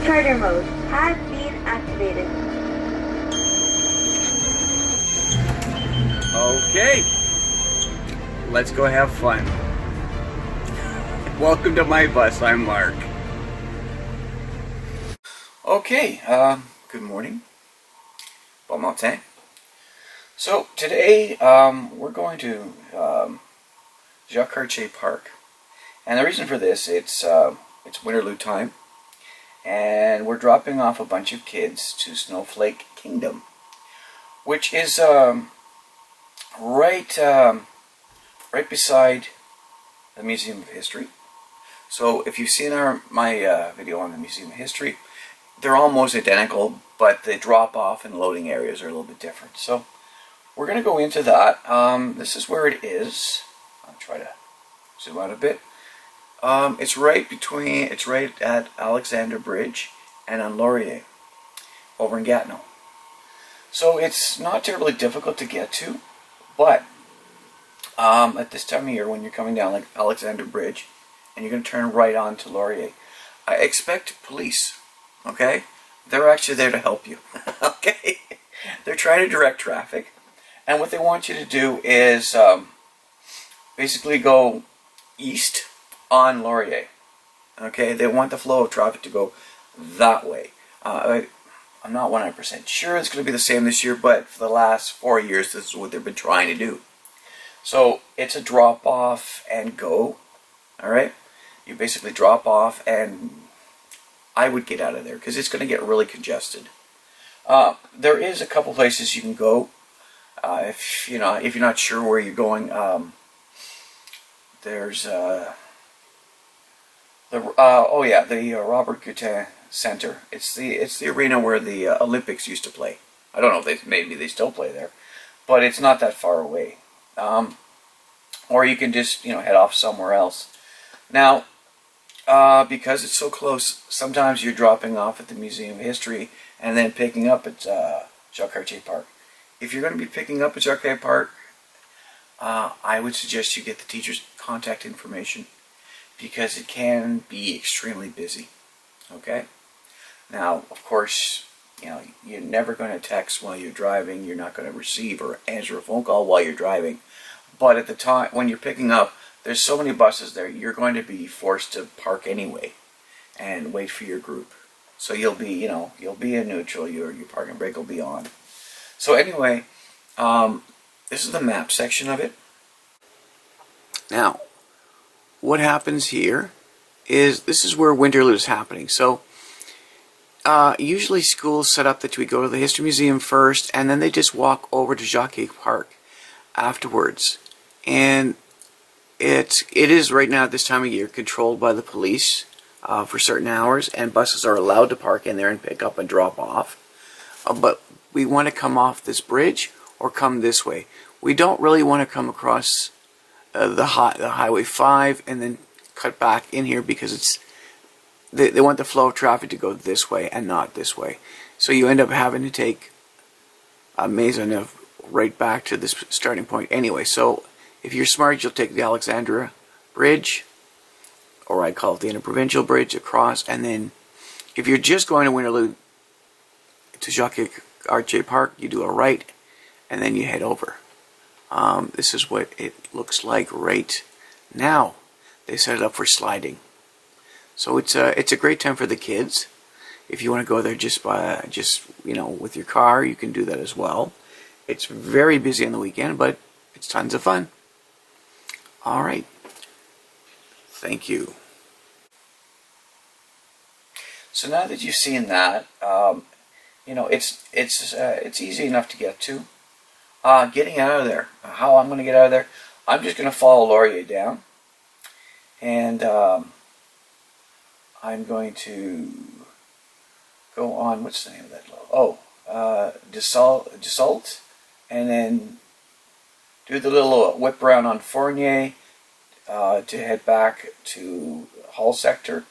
Charter mode has been activated. Okay, let's go have fun. Welcome to my bus, I'm Mark. Okay, good morning. Bon matin. So today we're going to Jacques Cartier Park. And the reason for this, it's Winterlude time. And we're dropping off a bunch of kids to Snowflake Kingdom, which is right beside the Museum of History. So if you've seen my video on the Museum of History, they're almost identical, but the drop-off and loading areas are a little bit different. So we're going to go into that. This is where it is. I'll try to zoom out a bit. It's right at Alexandra Bridge and on Laurier, over in Gatineau. So it's not terribly difficult to get to, but at this time of year, when you're coming down like Alexandra Bridge, and you're going to turn right on to Laurier, I expect police. Okay, they're actually there to help you. Okay, they're trying to direct traffic, and what they want you to do is basically go east on Laurier. Okay, they want the flow of traffic to go that way. I'm not 100% sure it's going to be the same this year, but for the last 4 years, this is what they've been trying to do. So it's a drop off and go. All right, you basically drop off, and I would get out of there because it's going to get really congested. There is a couple places you can go if you're not sure where you're going. There's the Robert Gutiérrez Center. It's the arena where the Olympics used to play. I don't know if maybe they still play there, but it's not that far away. Or you can just head off somewhere else. Now, because it's so close, sometimes you're dropping off at the Museum of History and then picking up at Jacques Cartier Park. If you're going to be picking up at Jacques Cartier Park, I would suggest you get the teacher's contact information, because it can be extremely busy. Okay? Now, of course, you're never going to text while you're driving. You're not going to receive or answer a phone call while you're driving. But at the time when you're picking up, there's so many buses there, you're going to be forced to park anyway and wait for your group. So you'll be in neutral. Your parking brake will be on. So anyway, this is the map section of it. Now, what happens here is this is where Winterlude is happening. So usually schools set up that we go to the History Museum first, and then they just walk over to Jacques Park afterwards. And it is right now at this time of year controlled by the police for certain hours, and buses are allowed to park in there and pick up and drop off. But we want to come off this bridge or come this way. We don't really want to come across the Highway 5 and then cut back in here, because they want the flow of traffic to go this way and not this way. So you end up having to take a Maisonneuve right back to this starting point anyway. So if you're smart, you'll take the Alexandra Bridge, or I call it the Interprovincial Bridge, across, and then if you're just going to Winterlude to Jacques Cartier Park, you do a right, and then you head over. This is what it looks like right now. They set it up for sliding, so it's a great time for the kids. If you want to go there just with your car, you can do that as well. It's very busy on the weekend, but it's tons of fun. All right, thank you. So now that you've seen that, it's easy enough to get to. Getting out of there. How I'm going to get out of there? I'm just going to follow Laurier down, and I'm going to go on. What's the name of that? Dessalt, and then do the little whip around on Fournier to head back to Hall Sector.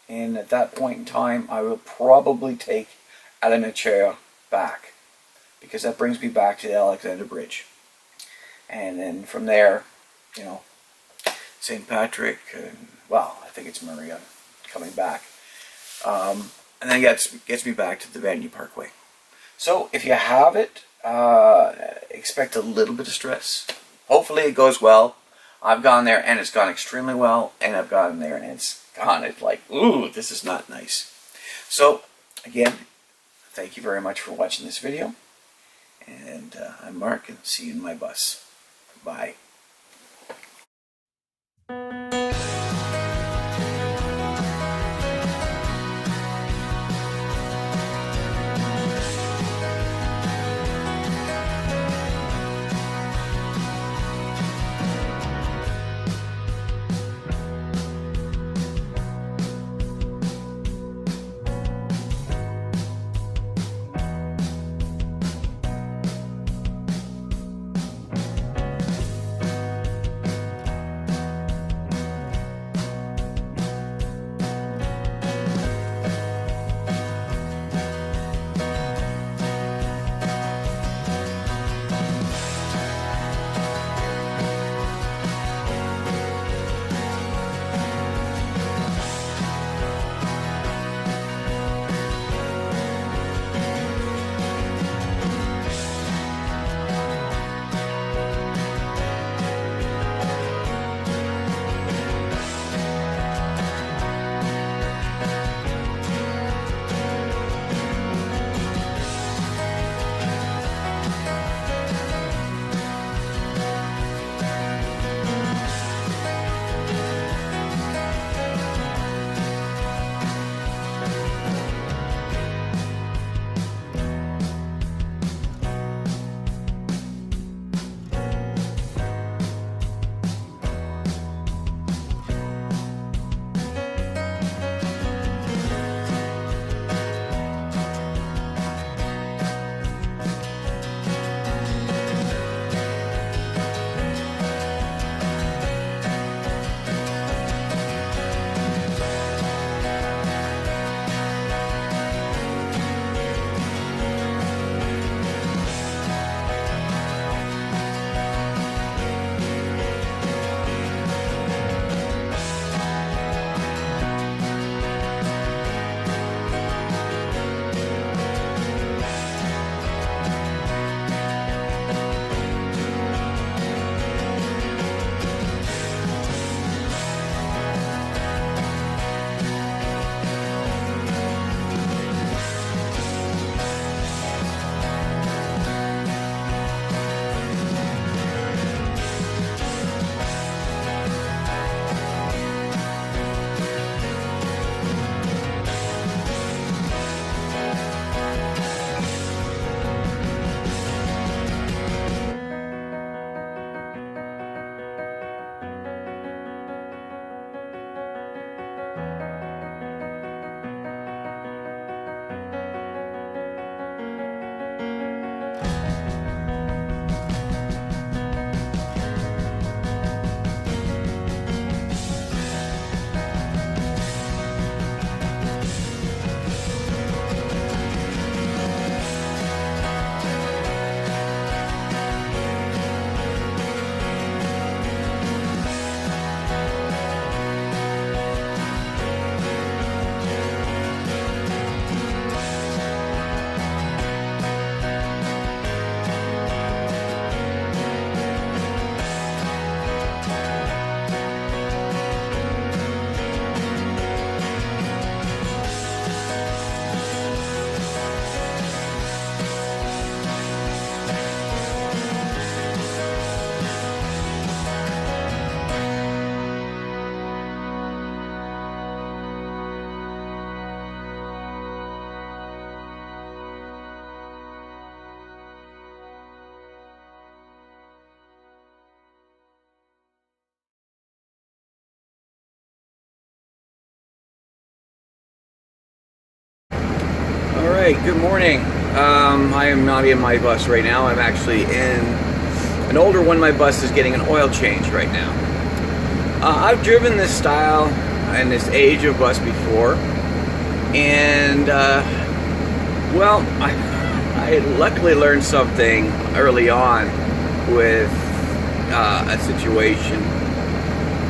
And at that point in time, I will probably take Allumettieres back, because that brings me back to the Alexandra Bridge. And then from there, St. Patrick, I think it's Maria coming back. and then gets me back to the Vandy Parkway. So if you have it, expect a little bit of stress. Hopefully it goes well. I've gone there and it's gone extremely well, and I've gone there and it's gone. It's like, ooh, this is not nice. So again, thank you very much for watching this video, and I'm Mark, and see you in my bus. Bye. Alright, good morning. I am not in my bus right now. I'm actually in an older one. My bus is getting an oil change right now. I've driven this style and this age of bus before, and well, I luckily learned something early on with a situation.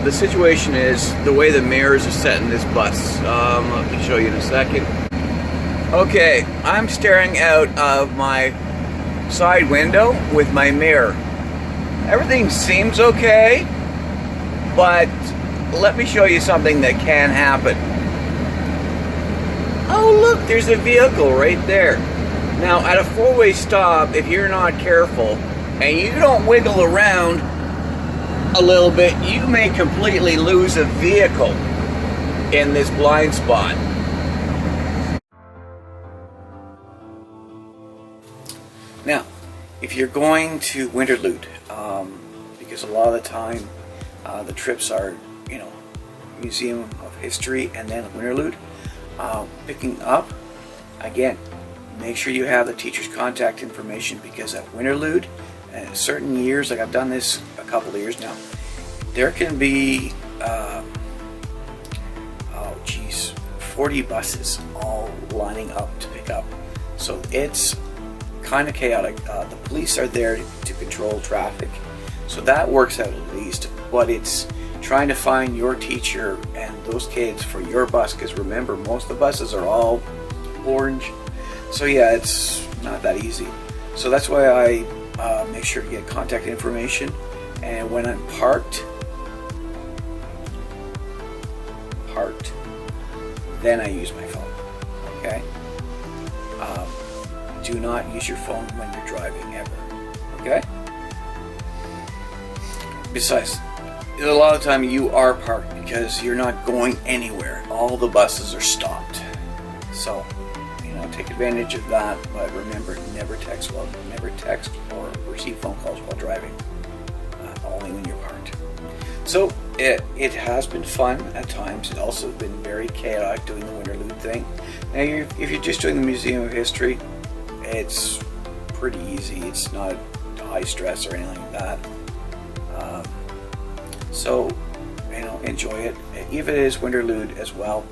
The situation is the way the mirrors are set in this bus. Let me show you in a second. Okay, I'm staring out of my side window with my mirror. Everything seems okay, but let me show you something that can happen. Oh look, there's a vehicle right there. Now at a four-way stop, if you're not careful and you don't wiggle around a little bit, you may completely lose a vehicle in this blind spot. Now, if you're going to Winterlude, because a lot of the time the trips are, you know, Museum of History and then Winterlude, picking up, again, make sure you have the teacher's contact information, because at Winterlude, certain years, like I've done this a couple of years now, there can be, 40 buses all lining up to pick up. So it's kind of chaotic. The police are there to control traffic, so that works out at least, but it's trying to find your teacher and those kids for your bus, because remember, most of the buses are all orange. So yeah, it's not that easy. So that's why I make sure to get contact information, and when I'm parked, then I use my phone. Okay? Do not use your phone when you're driving ever. Okay? Besides, a lot of the time you are parked because you're not going anywhere. All the buses are stopped. So, you know, take advantage of that, but remember, never text or receive phone calls while driving. Only when you're parked. So it has been fun at times. It's also been very chaotic doing the Winterlude thing. Now, if you're just doing the Museum of History, it's pretty easy. It's not high stress or anything like that. So, you know, enjoy it. If it is Winterlude as well,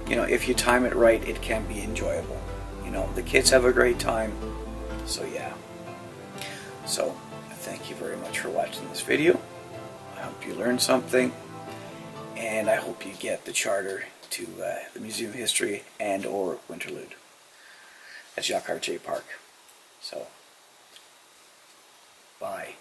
you know, if you time it right, it can be enjoyable. You know, the kids have a great time. So yeah. So thank you very much for watching this video. I hope you learned something, and I hope you get the charter to the Museum of History and or Winterlude at Jacques Cartier Park. So, bye.